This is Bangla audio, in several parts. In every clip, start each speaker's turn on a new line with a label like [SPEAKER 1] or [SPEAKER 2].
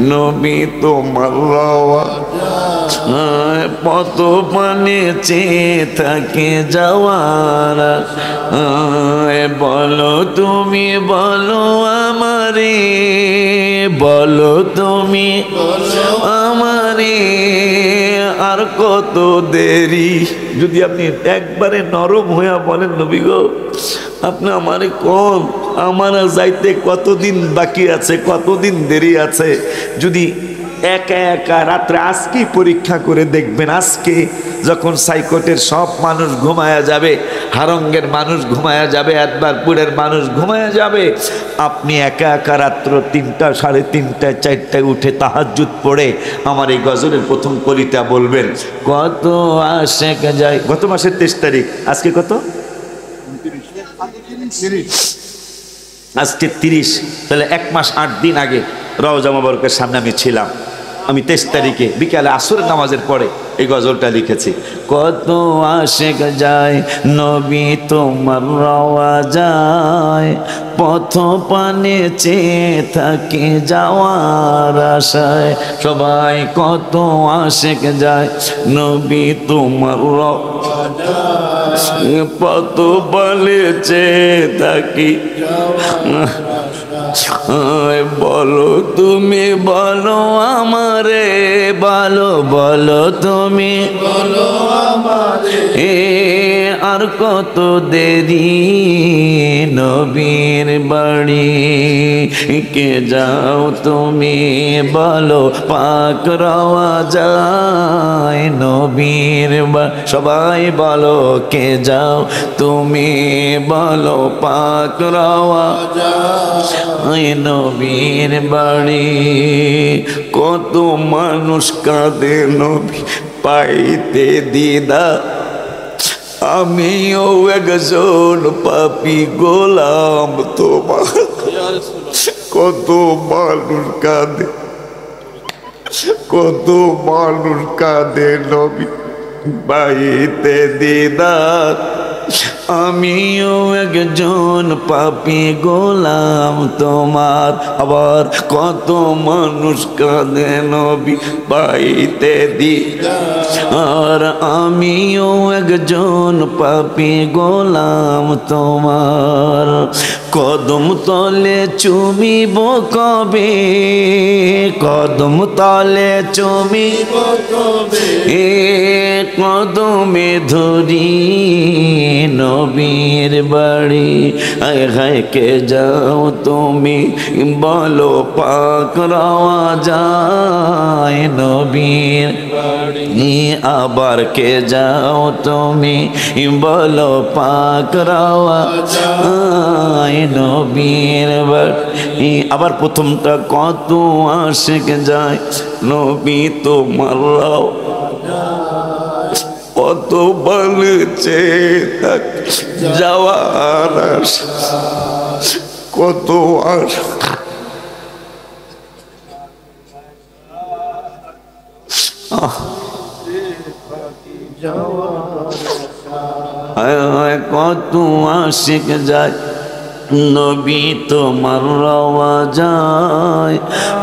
[SPEAKER 1] নবী তোমার রওয়া পথ পানে চেয়ে থাকে যাওয়ার বলো তুমি বলো আমারে বলো তুমি আমারে আর কত দেরি যদি আপনি একবারে নরম হইয়া বলেন নবী গো আপনি আমারে কোন আমার যাইতে কতদিন বাকি আছে কতদিন দেরি আছে যদি একা একা রাত্রে আজকেই পরীক্ষা করে দেখবেন আজকে যখন সাইকোটের সব মানুষ ঘুমায়া যাবে হারঙ্গের মানুষ ঘুমায়া যাবে একবারপুরের মানুষ ঘুমায়া যাবে আপনি একা একা রাত্র 3টা 3:30 4টায় উঠে তাহাজ্জুদ পড়ে আমার এই গজলের প্রথম কলিটা বলবেন কত আশেক যায় গত মাসের 23 তারিখ আজকে কত আজকে 30 তাহলে 1 মাস 8 দিন আগে রওজা মোবারকের সামনে আমি ছিলাম আমি 23 তারিখে বিকালে আসরের নামাজের পরে এই গজলটা লিখেছি কত আশেক যায় নবী তোমার রওয়া যায় পথ পানে চেয়ে থাকে যাওয়ার আশায় সবাই কত আশেক যায় নবী তোমার রওয়া যায় পথ পানে চেয়ে থাকি বলো তুমি বলো আমারে বলো বলো তুমি বলো আমারে আর কত দেরি নবীর বাড়ি কে যাও তুমি বলো পাক রওয়া যায় নবীর সবাই বলো কে যাও তুমি বলো পাক রওয়া যায় নবীর বাড়ি কত মানুষ কাঁদে নবী পাইতে দিদা আমিও একজন পাপী গোলাম তোমার কত মানুষ কাঁদে কত মানুষ কাঁদে নবী পাইতে দিদার আমিও একজন পাপী গোলাম তোমার আবার কত মানুষ কাঁদে নবী পাইতে দিদার আমিও একজন পাপী গোলাম তোমার কদম তলে চুমিব কবে কদম তলে চুমিব কবে কদমে ধরি নবীর বাড়ি আয় হায় কে যাও তুমি বলো পাক রওয়া যায় নবীর বাড়ি আবার কে যাও তুমি বলো পাক রওয়া যায় নবীর বাড়ি আবার প্রথমটা কত আশেক যায় নবী তোমার রওয়া কত বলছে যাওয়ার কত আর কত আশিক যায় নবী তোমার রওয়া যায়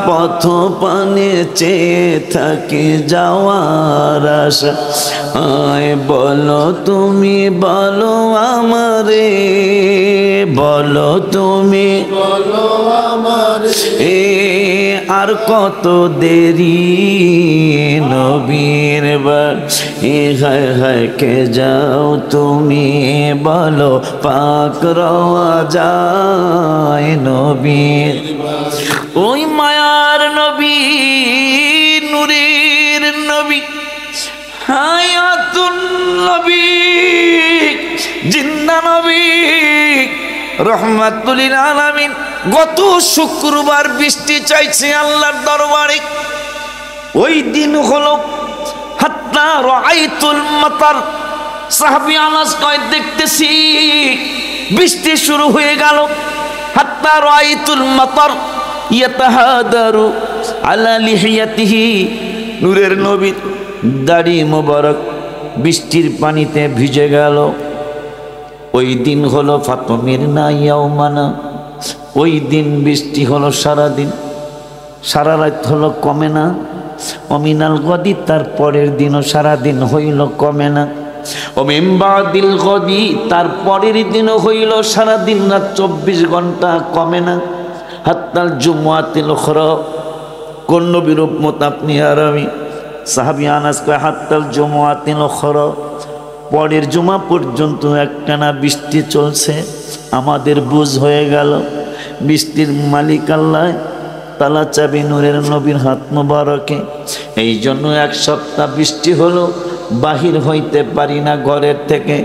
[SPEAKER 1] পথ পানে চেয়ে থাকে যাওয়ার আশা বলো তুমি বলো আমারে বলো তুমি বলো আমারে আর কত দেরি নবীর বাড়ি হায় হায় কে যাও তুমি বলো পাক রওয়া যায় নবীর ওই মায়ার নবী নূরের নবী হায়াতুন নবী জিন্দা নবী রহমাতুল লিল আলামিন গত শুক্রবার বৃষ্টি চাইছে আল্লাহর দরবারে ওই দিন হলো হাত্তা রাআইতুল মাতার সাহাবী আনাস কয় দেখতেছি বৃষ্টি শুরু হয়ে গেল হাত্তা রাআইতুল মাতার ইয়াতাহাদারু আলা লিহিয়াতিহি নূরের নবী দাড়ি মোবারক বৃষ্টির পানিতে ভিজে গেল ওই দিন হলো ফাতমির না ইয়াউমানা ওই দিন বৃষ্টি হলো সারাদিন সারা রাত হলো কমে না, অমিনাল গদি তার পরের দিনও সারাদিন হইল কমে না, অমিমবাদিল গদি তার পরের দিনও হইল সারাদিন রাত 24 ঘন্টা কমে না, হাত্তাল জুমআতিল উখরা। কোন নবীর উম্মত আপনি আর আমি? সাহাবী আনাস কয় হাত্তাল জুমআতিল উখরা, পরের জুমা পর্যন্ত একটানা বৃষ্টি চলছে। আমাদের বুঝ হয়ে গেল বৃষ্টির মালিক আল্লাহ, তালা চাবি নূরের নবীর হাত মোবারকে। এই জন্য এক সপ্তাহ বৃষ্টি হলো, বাহির হইতে পারি না ঘরের থেকে,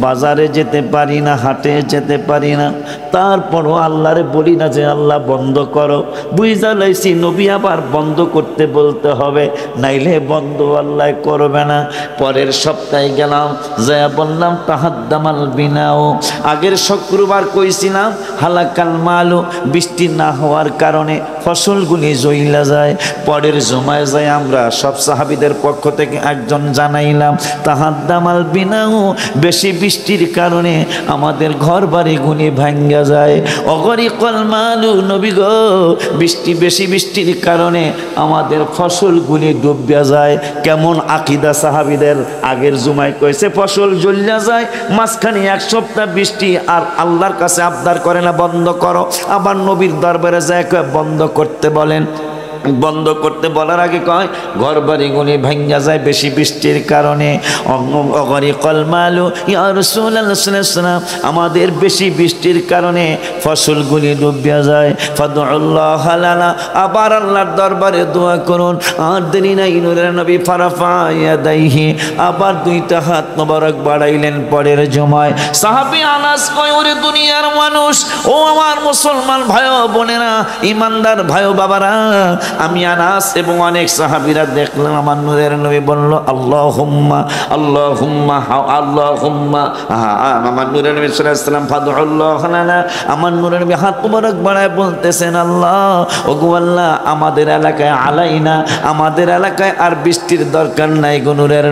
[SPEAKER 1] বাজারে যেতে পারি না, হাটে যেতে পারি না। তারপরও আল্লাহরে বলি না যে আল্লাহ বন্ধ করো, বুঝা লাইছি নবী আবার বন্ধ করতে বলতে হবে, নাইলে বন্ধ আল্লাহ করবে না। পরের সপ্তাহে গেলাম, যা বললাম তাহাদ্দামাল বিনাও, আগের শুক্রবার কইছিলাম হালাকাল মালু, বৃষ্টি না হওয়ার কারণে ফসলগুলি জইলা যায়। পরের জমায় যায় আমরা সব সাহাবীদের পক্ষ থেকে একজন জানাইলাম তাহাদ্দামাল বিনাও, বেশি বৃষ্টির কারণে আমাদের ঘর বাড়িগুলি ভাঙ্গা যায়। অগরিকল মালু, নবী গো বৃষ্টি বেশি বৃষ্টির কারণে আমাদের ফসলগুলি ডুবিয়া যায়। কেমন আকীদা সাহাবীদের! আগের জুমায় কইছে ফসল জ্বলিয়া যায়, মাঝখানে এক সপ্তাহ বৃষ্টি, আর আল্লাহর কাছে আবদার করে না বন্ধ করো, আবার নবীর দরবারে যায় বন্ধ করতে বলেন। বন্ধ করতে বলার আগে কয় ঘর বাড়িগুলি ভাঙ্গা যায় বেশি বৃষ্টির কারণে। অগরিকল মালু ইয়া রাসূলুল্লাহ সাল্লাল্লাহু আলাইহি ওয়াসাল্লাম, আমাদের বেশি বৃষ্টির কারণে ফসলগুলি ডুবিয়া যায়। ফাদুল্লাহ লানা, আবার আল্লাহর দরবারে দোয়া করুন। আর দেরি নাই, নূরের নবী ফারাফা ইয়াদাইহি, আবার দুইটা হাত মোবারক বাড়াইলেন পরের জমায়। সাহাবী আনাস কয় ওরে দুনিয়ার মানুষ, ও আমার মুসলমান ভাই বোনেরা, ইমানদার ভাই বাবারা, আমি আনাস এবং অনেক সাহাবীরা দেখলাম আমার নূরের নবী বলল আল্লাহুম্মা আল্লাহুম্মা আল্লাহুম্মা, আমার নূরের নবী সাল্লাল্লাহু আলাইহি ওয়াসাল্লাম ফাদুল্লাহ লানা, আমার নূরের নবী হাত মোবারক বাড়ায় বলতেছেন আল্লাহ, ওগো আল্লাহ আমাদের এলাকায় আলাইনা, আমাদের এলাকায় আর বৃষ্টির দরকার নাই গো নূরের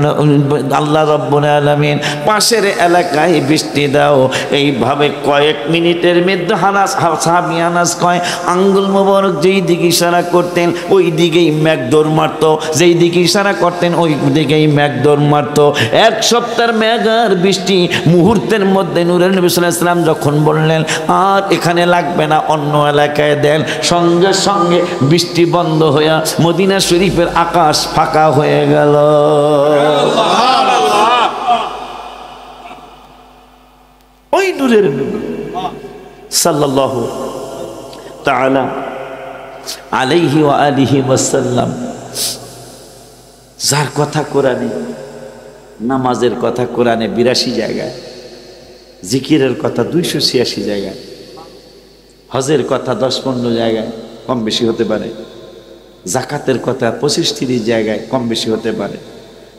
[SPEAKER 1] আল্লাহ রব্বুল আলামিন, পাশের এলাকায় বৃষ্টি দাও। এইভাবে কয়েক মিনিটের মধ্যে সাহাবী আনাস কয় আঙ্গুল মোবারক যেই দিকে ইশারা করতেন ওই দিকেই মেঘ দৌড় মারত, যেই দিকে ইশারা করতেন ওই দিকেই মেঘ দৌড় মারত। এক সপ্তাহের মেঘ আর বৃষ্টি মুহূর্তের মধ্যে নূরের নবী সাল্লাল্লাহু আলাইহি ওয়াসাল্লাম যখন বললেন আর এখানে লাগবে না, অন্য এলাকায় দেন, সঙ্গে সঙ্গে বৃষ্টি বন্ধ হইয়া মদিনা শরীফের আকাশ ফাঁকা হয়ে গেল। ওই নূরের নবী সাল্লাল্লাহু তাআলা আলাইহি ওয়া আলিহি ওয়াসাল্লাম, যার কথা কোরআনে, নামাজের কথা কোরআনে 82 জায়গায়, জিকিরের কথা 286 জায়গায়, হজের কথা 10-15 জায়গায়, কম বেশি হতে পারে, জাকাতের কথা 25-30 জায়গায়, কম বেশি হতে পারে,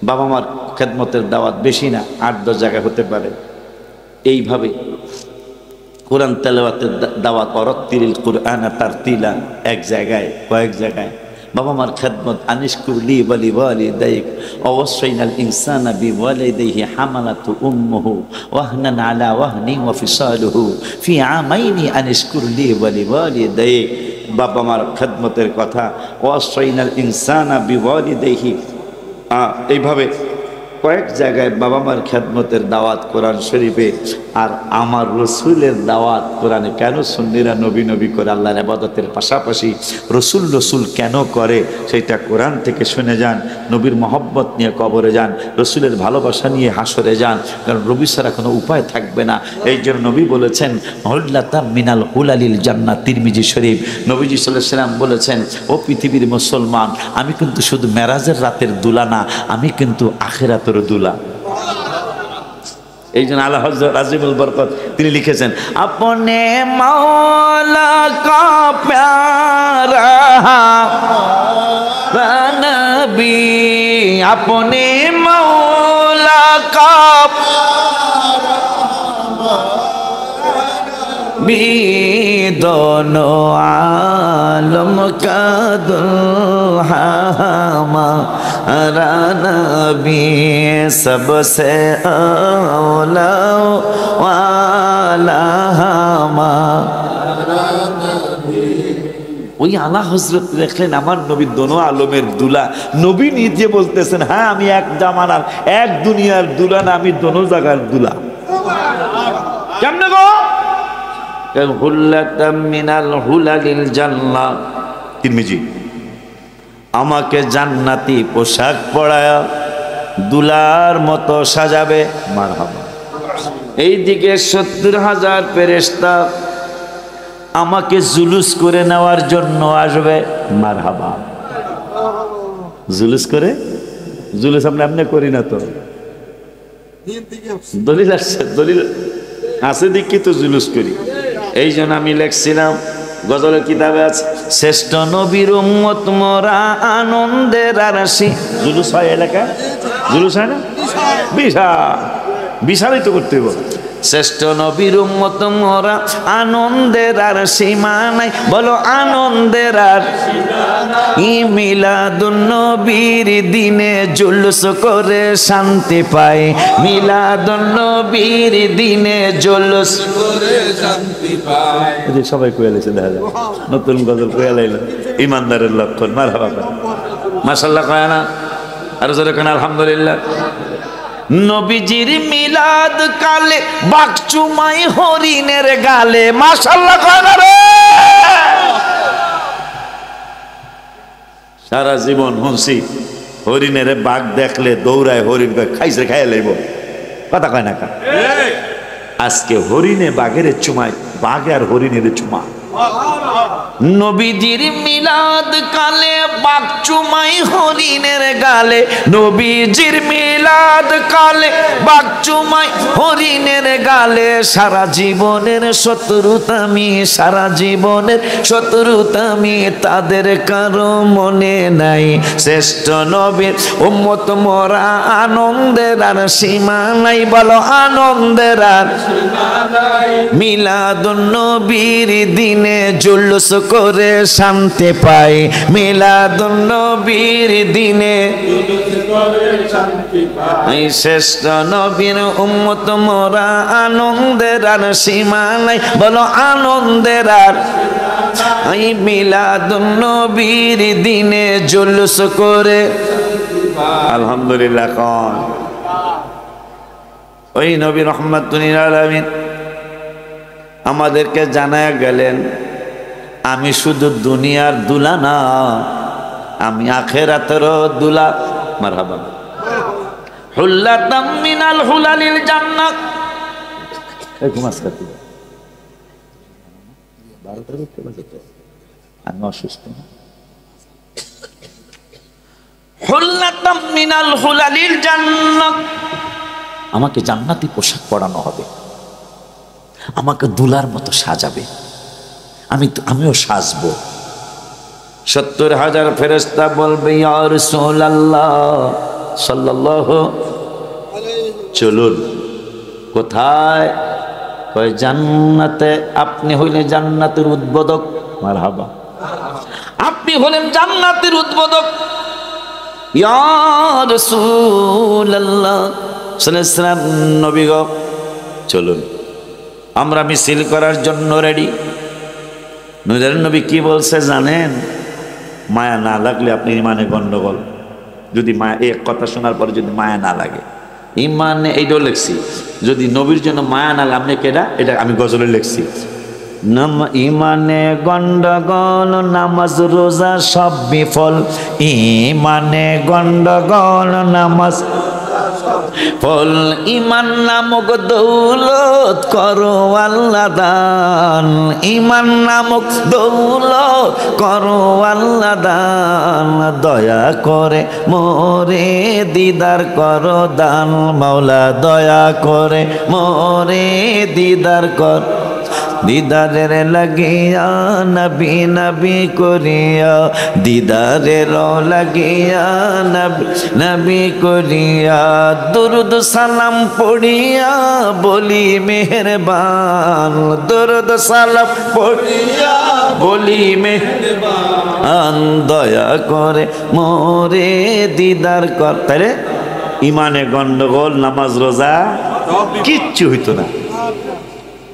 [SPEAKER 1] বাবা মার খেদমতের দাওয়াত বেশি না, 8-10 জায়গায় হতে পারে। এইভাবে কোরআন তেলাওয়াতের দাওয়াত, অরত্তিল কুরআন তারতিলা, এক জায়গায়, কয়েক জায়গায়, বাবা মার খেদমত, আনিশকুরলি ওয়ালি ওয়ালিদাইক, অওয়াসাইনাল ইনসানা বিওয়ালিদাইহি হামালাতু উম্মুহু ওয়াহনান আলা ওয়াহনিন ওয়া ফিসালুহু ফি আমাইনি আনিশকুরলি ওয়ালি ওয়ালিদাইক, বাবা মার খেদমতের কথা, ওয়াসাইনাল ইনসানা বিওয়ালিদাইহি, এইভাবে কয়েক জায়গায় বাবা মার খেদমতের দাওয়াত কোরআন শরীফে। আর আমার রসুলের দাওয়াত কোরআনে। কেন সুন্নিরা নবী নবী করে আল্লাহর ইবাদতের পাশাপাশি রসুল রসুল কেন করে সেটা কোরআন থেকে শুনে যান। নবীর মহব্বত নিয়ে কবরে যান, রসুলের ভালোবাসা নিয়ে হাসরে যান, কারণ নবী ছাড়া কোনো উপায় থাকবে না। এই জন্য নবী বলেছেন হুল্লাতাম মিনাল হুলালিল জান্নাত, তিরমিজি শরীফ। নবীজি সাল্লাল্লাহু আলাইহি ওয়াসাল্লাম বলেছেন, ও পৃথিবীর মুসলমান, আমি কিন্তু শুধু মেরাজের রাতের দুলা না, আমি কিন্তু আখিরাতের দুলা। এই জন্য আলা হযরত আজিমুল বরকত তিনি লিখেছেন, আপনে মৌলা কা প্যারা নবী, আপনে মৌলা কা भी दोनों आलम का दुल्हा हमारा नबी, सबसे औला वाला हमारा नबी। ওই আলা হজরত দেখলেন আমার নবী দোনো আলমের দুলা, নবী নিজে বলতেছেন হ্যাঁ আমি এক জামানার এক দুনিয়ার দুলা না, আমি দোনো জায়গার দুলা। কেমনে গো? হুল্লাতাম মিনাল হুলালিল জান্নাহ, তিরমিজি, আমাকে জান্নাতি পোশাক পরায়া দুলার মতো সাজাবে, মারহাবা। এইদিকে 70,000 ফেরেশতা আমাকে জুলুস করে নেওয়ার জন্য আসবে, মারহাবা। জুলুস করে, জুলুস আমরা এমনি করি না তো, দলিল আসছে, দলিল আছে দেখি তো জুলুস করি। এই জন্য আমি লেখছিলাম গজলের কিতাবে আছে, শ্রেষ্ঠ নবীর উম্মত মোরা আনন্দের রাশি। জুলুস হয় এলাকায়, জুলুস হয় না? বিশাল বিশালই তো করতে হবে। শ্রেষ্ঠ নবীর উম্মত মোরা আনন্দের আর সীমা নাই, বলো আনন্দের আর। ই মিলাদুন নবীর দিনে জুলুস করে শান্তি পাই, মিলাদুন নবীর দিনে জুলুস করে শান্তি পাই। এই সবাই কয়ে লাইছে, দেখা যায় নতুন গজল কয়ে লাইলো, ইমানদারের লক্ষণ। মারহাবা, মাশাআল্লাহ কয় না? আর জোরে কেন আলহামদুলিল্লাহ। নবীজির মিলাদ কালে বাকচুমাই হরিণের গালে, মাশাআল্লাহ কয় না রে? সারা জীবন শুনছি হরিণের বাঘ দেখলে দৌড়ায়, হরিণ খাইছে খাইয়া লাইব, কথা কয় না কা? আজকে হরিণে বাঘের চুমায়, বাঘ আর হরিণের চুমা। নবীজির মিলাদ কালে বাকচুমাই হরিণের গালে, নবীজির মিলাদ কালে বাকচুমাই হরিণের গালে। সারা জীবনের শত্রুতামি, সারা জীবনের শত্রুতামি তাদের কারো মনে নাই। শ্রেষ্ঠ নবীর উম্মত মোরা আনন্দের আর সীমা নাই, বলো আনন্দের আর সীমা নাই। মিলাদুন নবীর দিনে জুলুস করে শান্তি পাই, মিলাদুন নবীর দিনে জুলুস করে শান্তি পাই। শ্রেষ্ঠ নবীর উম্মত মোরা আনন্দের আর সীমা নাই, বলো আনন্দের আর। এই মিলাদুন নবীর দিনে জুলুস করে, আলহামদুলিল্লাহ। কোন ওই নবী রহমাতুল লিল আলামিন আমাদেরকে জানায়া গেলেন, আমি শুধু দুনিয়ার দুলা না, আমি আখিরাতেরও দুলা। মারহাবা। হুল্লাতাম মিনাল হুলালিল জান্নাহ। এই ঘুমাস কাটি, আমি অসুস্থ। হুল্লাতাম মিনাল হুলালিল জান্নাহ, আমাকে জান্নাতি পোশাক পরানো হবে, আমাকে দুলার মতো সাজাবে, আমিও সাজবো। 70,000 ফেরেশতা বলবে ইয়া রাসূলুল্লাহ সাল্লাল্লাহু আলাইহি, চলুন। কোথায়? কয় জান্নাতে। আপনি হইলেন জান্নাতের উদ্বোধক, মারহাবা। আপনি হলেন জান্নাতের উদ্বোধক। ইয়া রাসূলুল্লাহ সাল্লাল্লাহু আলাইহি ওয়াসাল্লাম, নবী গো চলুন, আমরা মিছিল করার জন্য রেডি। নবী কি বলছে জানেন? মায়া না লাগলে আপনি ইমানে গন্ডগোল। যদি মায়া, এক কথা শোনার পরে যদি মায়া না লাগে, ইমানে, এইটাও লিখছি, যদি নবীর জন্য মায়া না লাগে, আপনি কেডা? এটা আমি গজলে লিখছি। ইমানে গন্ডগোল, নামাজ রোজা সব বিফল। ইমানে গন্ডগোল, নামাজ ফল। ইমান নামক দৌলত করো আল্লাহ দান, ইমান নামক দৌলত করো আল্লাহ দান। দয়া করে মোরে দিদার করো দান, মাওলা দয়া করে মোরে দিদার কর। দিদারের লাগিয়া নবী নবী করিয়া, দিদারের লাগিয়া নবী নবী করিয়া। দুরুদ সালাম পড়িয়া বলি মেহেরবান, দুরুদ সালাম পড়িয়া বলি মেহেরবান। দয়া করে মোরে দিদার কর। তাইলে ইমানে গন্ডগোল, নামাজ রোজা কিচ্ছু হইতো না,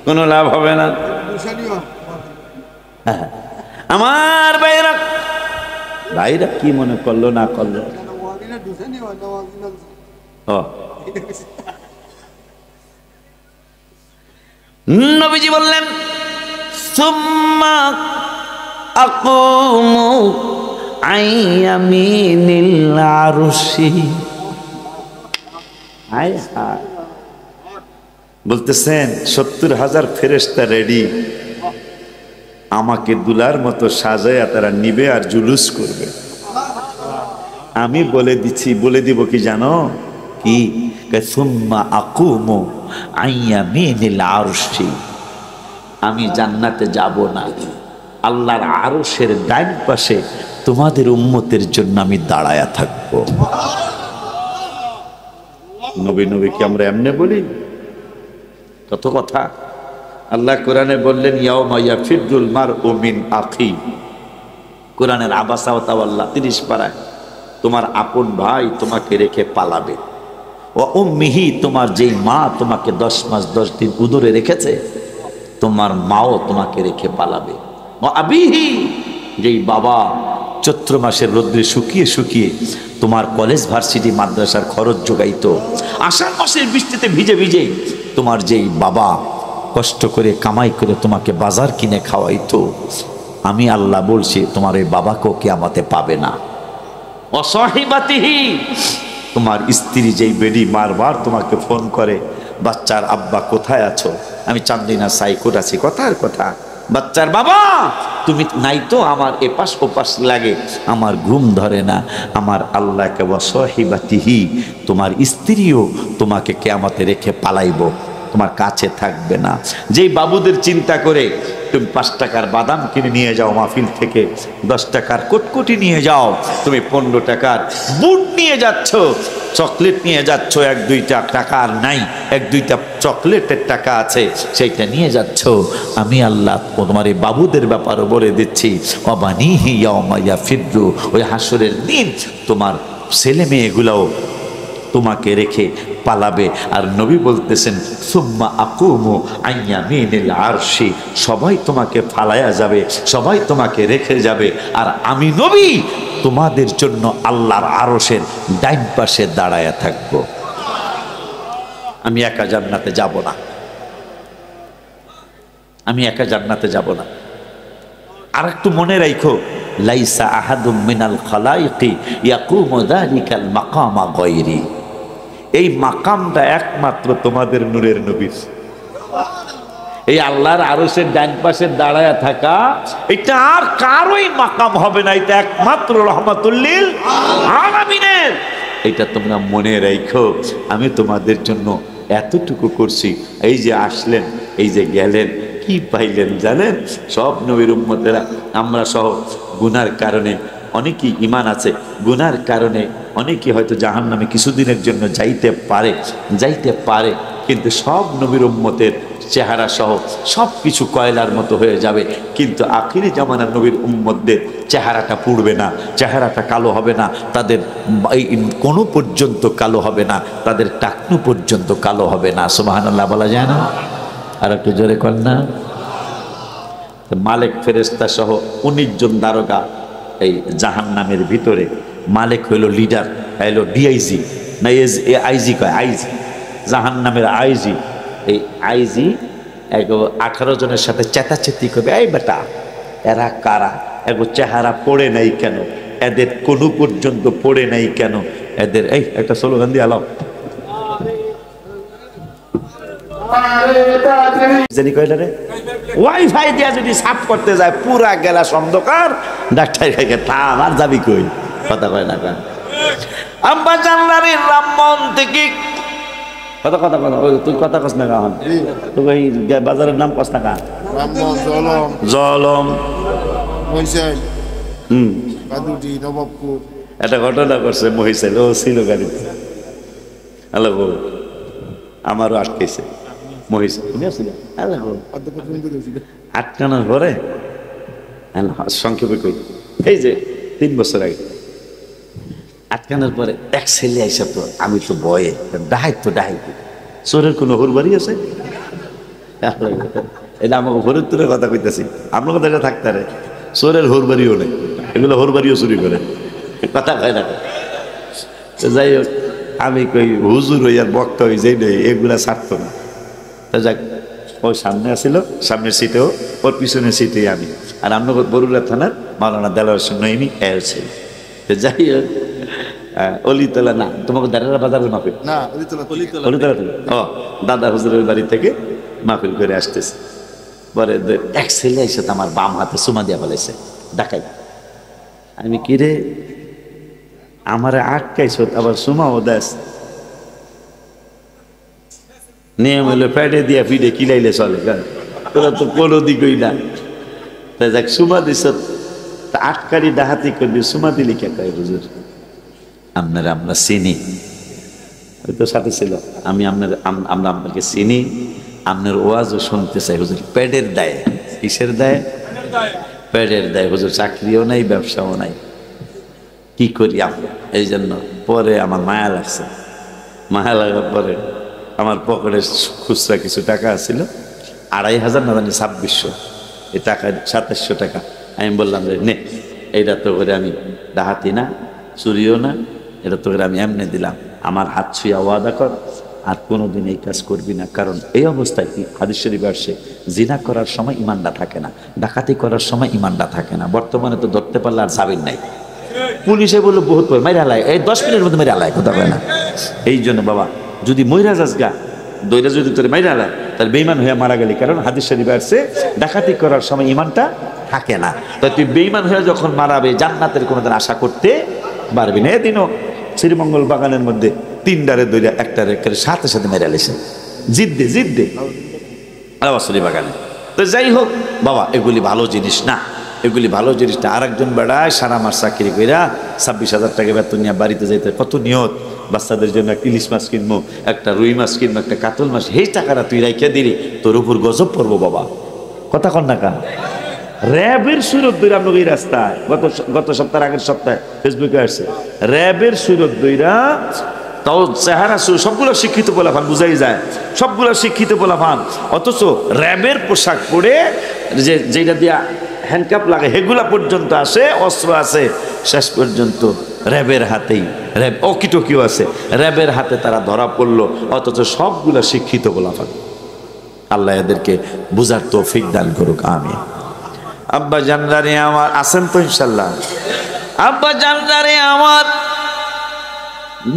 [SPEAKER 1] কোনো লাভ হবে না। আমার ভাইরা, ভাইরা কি মনে করলো না করলো, নবীজি বললেন সুম্মা আকুমু আইয়ামিনিল আরশি। বলতেছেন 70,000 ফেরেশতা রেডি, আমাকে দুলার মতো সাজায়া তারা নিবে আর জুলুস করবে। আমি বলে দিব কি জানো কি, সুম্মা আকুমু আইয়ামিনিল আরশি, আমি জান্নাতে যাব না, আল্লাহর আরশের ডান পাশে তোমাদের উম্মতের জন্য আমি দাঁড়ায়া থাকবো। নবী নবী কি আমরা এমনি বলি? কত কথা আল্লাহ কোরআনে বললেন, ইয়াউমা ইয়াফিরুল মারউ মিন আখি। কোরআনের আবাসা ওয়া তাওয়াল্লা 30 পারায়, তোমার আপন ভাই তোমাকে রেখে পালাবে। ও উম্মিহি, তোমার যেই মা তোমাকে 10 মাস 10 দিন উদরে রেখেছে, তোমার মাও তোমাকে রেখে পালাবে। ও আবিহি, যেই বাবা চৈত্র মাসের রোদ্রে শুকিয়ে শুকিয়ে তোমার কলেজ ভার্সিটি মাদ্রাসার খরচ যোগাইতো, আষাঢ় মাসের বৃষ্টিতে ভিজে ভিজে তোমার যেই বাবা কষ্ট করে কামাই করে তোমাকে বাজার কিনে খাওয়াইতো, আমি আল্লাহ বলছি তোমার এই বাবাকেও কিয়ামতে পাবে না। অসহিবাতিহি, তোমার স্ত্রী যেই বেডি বারবার তোমাকে ফোন করে, বাচ্চার আব্বা কোথায় আছো, আমি চান্দিনা সাইকোট আছি, কথার কথা, বাচ্চার বাবা তুমি নাই তো, আমার এপাশ ওপাশ লাগে, আমার ঘুম ধরে না, আমার আল্লাহকে ওয়াসহিবাতিহি, তোমার স্ত্রীও তোমাকে কিয়ামতে রেখে পালাইবো, তোমার কাছে থাকবে না। যেই বাবুদের চিন্তা করে তুমি 5 টাকার বাদাম কিনে নিয়ে যাও মাহফিল থেকে, 10 টাকার কটকটি নিয়ে যাও, তুমি 15 টাকার বুট নিয়ে যাচ্ছ, চকলেট নিয়ে যাচ্ছ, 1-2টা টাকা আর নাই, 1-2টা চকলেটের টাকা আছে, সেইটা নিয়ে যাচ্ছ, আমি আল্লাহ তোমার এই বাবুদের ব্যাপারও বলে দিচ্ছি, অবানিহি ইয়াউমা ইয়াফিরু, ওই হাসরের দিন তোমার ছেলে মেয়েগুলাও তোমাকে রেখে পালাবে। আর নবী বলতেছেন সুম্মা আকুমু আইয়ামিনিল আরশি, সবাই তোমাকে ফালায়া যাবে, সবাই তোমাকে রেখে যাবে, আর আমি নবী তোমাদের জন্য আল্লাহর আরশের ডাইন পাশে দাঁড়ায়া থাকবো। আমি একা জান্নাতে যাব না, আমি একা জান্নাতে যাব না। আর একটু মনে রাখো, লাইসা আহাদুম মিনাল খালাইকি ইয়াকুমু যালিকাল মাকামা গায়রি, এই মাকামটা একমাত্র তোমাদের নূরের নবীর। এই আল্লাহর আরশের ডান পাশে দাঁড়ায়া থাকা, এটা আর কারোই মাকাম হবে না, এটা একমাত্র রহমাতুল লিল আলামিনের। এটা তোমরা মনে রাখো। আমি তোমাদের জন্য এতটুকু করছি, এই যে আসলেন, এই যে গেলেন, কি পাইলেন জানেন? সব নবীর উম্মতেরা, আমরা সহ গুনার কারণে অনেকেই ঈমান আছে, গুনার কারণে অনেকেই হয়তো জাহান্নামে কিছুদিনের জন্য যাইতে পারে, কিন্তু সব নবীর উম্মতের চেহারা সহ সব কিছু কয়লার মতো হয়ে যাবে, কিন্তু আখিরি জামানার নবীর উম্মতদের চেহারাটা পুড়বে না, চেহারাটা কালো হবে না, তাদের কোনো পর্যন্ত কালো হবে না, তাদের টাকনু পর্যন্ত কালো হবে না। সুবহানাল্লাহ বলা যায় না? আর একটু জোরে কর না। মালিক ফেরেশতা সহ 19 জন দারোগা এই জাহান্নামের ভিতরে, মালিক হইল লিডার, হইল ডিআইজি না আইজি কয়, আইজি জাহান্নামের আইজি। এই আইজি 18 জনের সাথে চেতাচেতি করবে, এই বেটা এরা কারা, এগো চেহারা পড়ে নাই কেন, এদের কোনো পর্যন্ত পড়ে নাই কেন, এদের এই একটা স্লোগান দিয়ে আলাও জানি কয়টা রে, ওয়াইফাই দিয়া যদি সাফ করতে যায় পুরা গেলা অন্ধকার, ডাক্তার খাইকে তা আমার যাবি কই, কথা কয় না কেন? আব্বা জানলারে রামমন থেকে কথা কথা কথা তুই কথা কস না কাহন, তুই এই বাজারের নাম কস না কা?
[SPEAKER 2] রামমন, জলম,
[SPEAKER 1] জলম,
[SPEAKER 2] মহিষাইল, কাদুটি, নবাবপুর।
[SPEAKER 1] একটা ঘটনা করছে মহিষাইল, ও ছিল গাড়িতে, হ্যালো আমারও আটকেছে মহিষাইল, আটকানোর পরে সংক্ষেপে কই, এই যে 3 বছর আগে আটকানোর পরে এক ছেলে আইসা, তো আমি তো ভয়ে ডাহাই চোরের কোনো হুরবাড়ি আছে? এটা আমাকে হরিত্তরের কথা কইতেছি, আপনার কথা এটা থাকতে রে, চোরের হোরবাড়িও নেই, এগুলো হোরবাড়িও চুরি করে, কথা কয় না। তো যাই হোক, আমি কই হুজুর হই আর বক্তা হই যেই নেই, এগুলা ছাড়তো না। তো যাক, ওই সামনে আসছিল, সামনের সিটেও, ওর পিছনের সিটে আমি, আর আমনগর বরুড়া থানার মাওলানা দেলাওয়ার নইমি ছিল। তো যাই হোক, অলিতলা না, তোমাকে দাঁড়ারা বাজারের মাহফিল
[SPEAKER 2] না,
[SPEAKER 1] অলিতলা থেকে, ও দাদা হুজুরের বাড়ি থেকে মাহফিল করে আসতেছে। পরে এক ছেলে এসে তো আমার বাম হাতে সুমা দিয়া বলেছে, ডাকাই। আমি কিরে, আমার আটকাইছ, আবার সুমাও দেশ, নিয়ম হইলো প্যাডে দিয়া ফিডে কিলাইলে চলে, তোরা তো কোনো দিকই না। তাই যাক, সুমা দিস, আটকারি ডাহাতি করবি, সুমা দিলি কে কয় হুজুর আপনারা আমরা চিনি, ওই তো সাথে ছিল, আমি আমরা আপনাকে চিনি, আপনার ওয়াজও শুনতে চাই হুজুর। প্যাডের দায়, কিসের দায়? প্যাডের দায় হুজুর, চাকরিও নাই, ব্যবসাও নাই, কি করি আমরা? এই জন্য পরে আমার মায়া লাগছে। মায়া লাগার পরে আমার পকেটে খুচরা কিছু টাকা ছিল, 2500 না জানি 2600, এই টাকা 2700 টাকা। আমি বললাম যে নে, এইটা তো করে আমি ডাহাতি না, চুরিও না, এটা তো করে আমি এমনি দিলাম, আমার হাত ছুঁয়া ওয়াদা কর আর কোনোদিন এই কাজ করবি না। কারণ এই অবস্থায় কি হাদিস শরীফে আসছে, জিনা করার সময় ইমানটা থাকে না, ডাকাতি করার সময় ইমানটা থাকে না। বর্তমানে তো ধরতে পারলে আর জামিন নাই, পুলিশে বললো বহুত পর মেরে আলায়, এই 10 মিনিটের মধ্যে মেরে আলায়, কথা বলে না। এই জন্য বাবা, যদি মইরা যাস গা, দইরা যদি তোর মেরে আলায়, তাহলে বেঈমান হয়ে মারা গেলি। কারণ হাদিস শরীফে আসছে, ডাকাতি করার সময় ইমানটা থাকে না। তো তুই বেঈমান হয়ে যখন মারাবে, জান্নাতের কোনোদিন আশা করতে পারবি না। এদিনও শ্রীমঙ্গল বাগানের মধ্যে 3টারে দইরা একটারে সাথে সাথে মেরে আলেছে, জিদ্দে আবাসলি বাগানে। তো যাই হোক বাবা, এগুলি ভালো জিনিস না, এগুলি ভালো জিনিস না। আরেকজন বেড়ায় সারা মাস চাকরি কইরা 26,000 টাকা বেতন নিয়ে বাড়িতে যাইতে কত নিয়ত, বাচ্চাদের জন্য একটা ইলিশ মাছ কিনবো, একটা রুই মাছ কিনবো, একটা কাতল মাছ, এই টাকাটা তুই রাইখা দিলি, তোর উপর গজব পড়বো বাবা, কথা কন না কান। র্যাবের সুরত দইরা আমরা এই রাস্তায় গত সপ্তাহের আগের সপ্তাহে ফেসবুকে আসছে, র্যাবের সুরত দইরা, তাও চেহারা সবগুলো শিক্ষিত পোলাফান, বুঝাই যায় সবগুলো শিক্ষিত পোলাফান, অথচ র্যাবের পোশাক পরে যেটা দিয়া হ্যান্ডকাপ লাগে হেগুলা পর্যন্ত আসে, অস্ত্র আছে, শেষ পর্যন্ত র্যাবের হাতেই, র্যাব অকিটকিও আছে, র্যাবের হাতে তারা ধরা পড়লো, অথচ সবগুলা শিক্ষিত পোলাফান। আল্লাহ এদেরকে বুঝার তৌফিক দান করুক, আমিন। আব্বা জানদারে আমার আছেন তো ইনশাল্লাহ? আব্বা জানদারে আমার,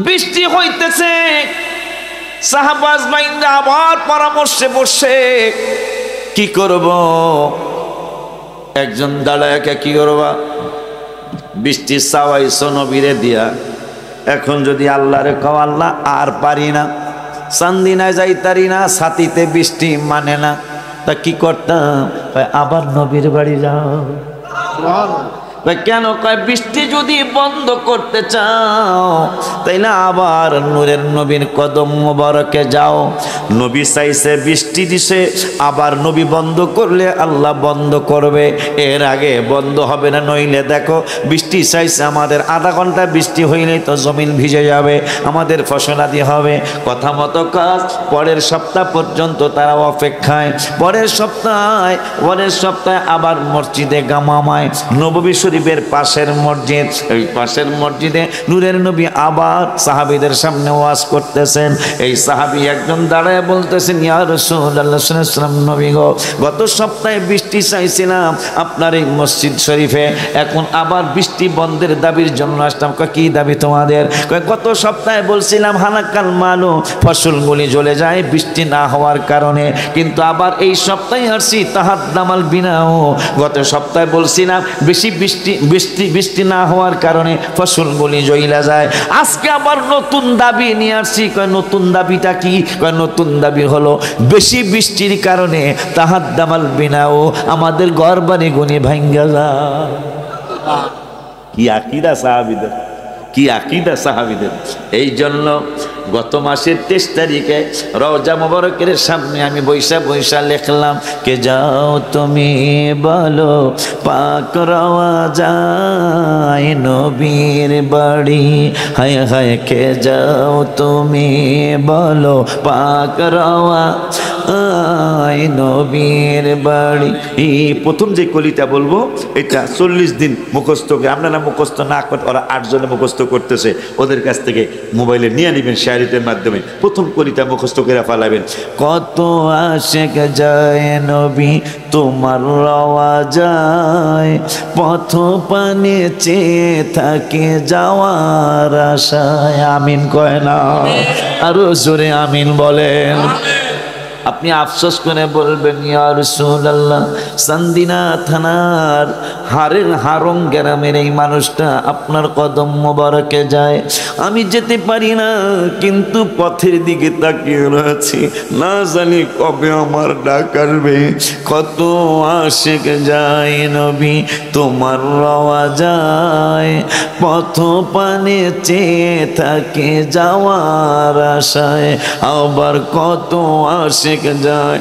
[SPEAKER 1] বৃষ্টি হইতেছে, সাহাবাজ বাইন্দা আবার পরামর্শে বসে কি করব? একজন দাঁড়ায় কি করবা? বৃষ্টি চাওয়াইছো নবীরে দিয়া, এখন যদি আল্লাহরে কও আল্লাহ আর পারি না, চান্দিনায় যাইতারি না, ছাতিতে বৃষ্টি মানে না, তা কি করতাম? আবার নবীর বাড়ি যাও। কেন? কয় বৃষ্টি যদি বন্ধ করতে চাও তাইলে আবার নূরের নবীর কদম মোবারকে যাও। নবী চাইছে, বৃষ্টি দিছে, আবার নবী বন্ধ করলে আল্লাহ বন্ধ করবে, এর আগে বন্ধ হবে না। নইলে দেখো, বৃষ্টি চাইছে আমাদের, আধা ঘন্টা বৃষ্টি হইলেই তো জমিন ভিজে যাবে, আমাদের ফসলাদি হবে। কথা মতো কাজ। পরের সপ্তাহ পর্যন্ত তারা অপেক্ষায়, পরের সপ্তাহে আবার মসজিদে গামামায়, নববী শরীফের পাশের মসজিদ, এই পাশের মসজিদে নূরের নবী আবার সাহাবীদের সামনে ওয়াজ করতেছেন। এই সাহাবী একজন দাঁড়ায় বলতেছেন, ইয়া রাসূলুল্লাহ সাল্লাল্লাহু আলাইহি ওয়াসাল্লাম, নবী গো, গত সপ্তাহে বৃষ্টি চাইছিলাম আপনার এই মসজিদ শরীফে, এখন আবার বৃষ্টি বন্ধের দাবির জন্য আসলাম। কি দাবি তোমাদের? গত সপ্তাহে বলছিলাম হালাকাল মালু, ফসলগুলি জ্বলে যায় বৃষ্টি না হওয়ার কারণে, কিন্তু আবার এই সপ্তাহে আসছি তাহাদ্দামাল বিনাও, গত সপ্তাহে বলছিলাম বেশি বৃষ্টি না হওয়ার কারণে ফসলগুলি জ্বলা যায়, আজকে আবার নতুন দাবি নিয়ে আসছি। কয় নতুন দাবিটা কি? কয় নতুন দাবি হলো বেশি বৃষ্টির কারণে তাহাদ্দামাল বিনাও, আমাদের ঘর বাড়ি গুনি ভাঙ্গা যায়। কি আকীদা সাহাবীদের, কি আকীদা সাহাবীদের। এই জন্য গত মাসের 23 তারিখে রওজা মোবারকের সামনে আমি বৈশা লিখলাম, কে যাও তুমি বলো পাক রওয়া যায় নবীর বাড়ি, হায় হায় কে যাও তুমি বলো পাক রওয়া নবীর বাড়ি। এই প্রথম যে কলিটা বলবো এটা 40 দিন মুখস্থ করে, আপনারা মুখস্থ না করতে, ওরা 8 জনে মুখস্থ করতেছে, ওদের কাছ থেকে মোবাইলে নিয়ে নেবেন শায়ারিতের মাধ্যমে। প্রথম কলিটা মুখস্থ করে ফেলাবেন। কত আশেক যায় নবী তোমার রওয়া যায়, পথ পানে চেয়ে থাকে যাওয়ার আশায়। আমিন কয় না? আরো জোরে আমিন বলেন। আপনি আফসোস করে বলবেন, ইয়া রাসূলুল্লাহ, চান্দিনা থানার হারং গ্রামের এই মানুষটা আপনার কদম মোবারকে যায়, আমি যেতে পারি না, কিন্তু পথের দিকে তাকিয়ে রয়েছি, না জানি কবে আমার ডাক আসবে। কত আশেক যায় নবী তোমার রওয়া যায়, পথ পানে চেয়ে থাকে যাওয়ার আশায়। আবার কত আশেক যায়